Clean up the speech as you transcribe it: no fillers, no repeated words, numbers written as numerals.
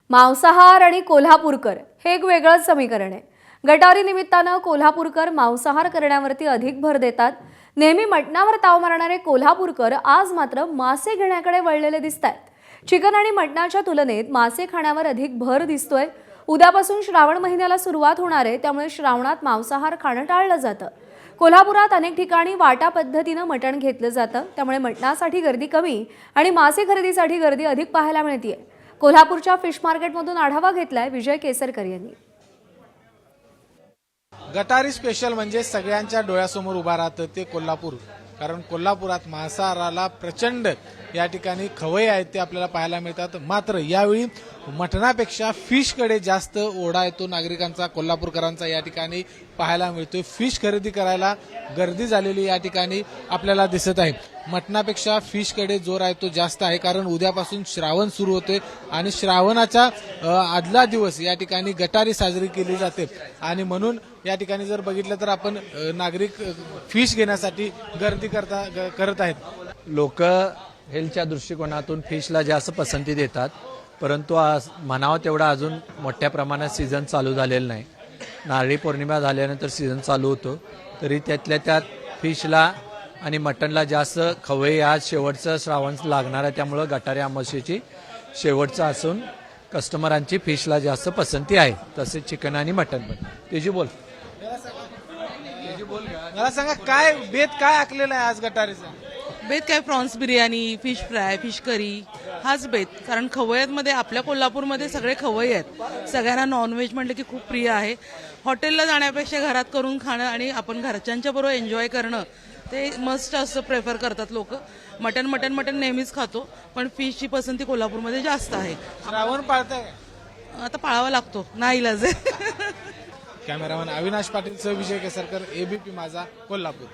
मांसाहार आणि कोल्हापूरकर हे एक वेगळंच समीकरण आहे। गटारी निमित्तानं कोल्हापूरकर मांसाहार करण्यावरती अधिक भर देतात। नेहमी मटणावर ताव मारणारे कोल्हापूरकर आज मात्र मासे घेण्याकडे वळलेले दिसतात। चिकन आणि मटणाच्या तुलनेत मासे खाण्यावर अधिक भर दिसतोय। उद्यापासून श्रावण महिन्याला सुरुवात होणार आहे, त्यामुळे श्रावणात मांसाहार खाणं टाळलं जातं। कोल्हापुरात अनेक ठिकाणी वाटा पद्धतीनं मटण घेतलं जातं, त्यामुळे मटणासाठी गर्दी कमी आणि मासे खरेदीसाठी गर्दी अधिक पाहायला मिळते। कोल्हापूरच्या फिश मार्केटमधून आढावा घेतलाय विजय केसरकर यांनी। गटारी स्पेशल म्हणजे सगळ्यांच्या डोळ्यासमोर उभा राहतं ते कोल्हापूर, कारण कोल्हापुरात मांसाहाराला प्रचंड या ठिकाणी खवय्ये आहेत ते आपल्याला पाहायला मिळतात। मात्र यावेळी मटणापेक्षा फिशकडे जास्त ओढा येतो नागरिकांचा, कोल्हापूरकरांचा या ठिकाणी पाहायला मिळतोय। फिश खरेदी करायला गर्दी झालेली या ठिकाणी आपल्याला दिसत आहे। मटणापेक्षा फिशकडे जोर आहे तो जास्त आहे, कारण उद्यापासून श्रावण सुरू होतोय आणि श्रावणाचा आदला दिवस या ठिकाणी गटारी साजरी केली जाते आणि म्हणून या ठिकाणी जर बघितलं तर आपण नागरिक फिश घेण्यासाठी गर्दी करत आहेत। लोक हेल्थच्या दृष्टिकोनातून फिशला जास्त पसंती देतात, परंतु आज म्हणावं तेवढा अजून मोठ्या प्रमाणात सीझन चालू झालेला नाही। नारळी पौर्णिमा झाल्यानंतर सीझन चालू होतो, तरी त्यातल्या त्यात फिशला आणि मटनला जास्त खवय्ये आज शेवटचं श्रावण लागणार आहे, त्यामुळं गटारी अमावस्येची शेवटचं असून कस्टमरांची फिशला जास्त पसंती आहे। तसेच चिकन आणि मटन पण। तेजी बोल मला सांगा काय बेत काय आखलेला आहे आज गटारीचा? बेत काय, prawns biryani, fish fry, fish curry हाच बेत। कारण खवय्यांमध्ये आपल्या कोल्हापूरमध्ये सगळे खवय्ये आहेत, सगळ्यांना नॉनव्हेज म्हटलं की खूप प्रिय आहे। हॉटेलला जाण्यापेक्षा घरात करून खाणं आणि आपण घरच्यांच्या बरोबर एन्जॉय करणं ते मस्ट असं प्रेफर करतात लोक। मटन नेहमीच खातो, पण फिशची पसंती कोल्हापूरमध्ये जास्त आहे। श्रावण पाळताय? आता पाळावा लागतो, नाही इलाज आहे। कॅमेरामॅन अविनाश पाटील सह विजय केसरकर, एबीपी माझा, कोल्हापूर।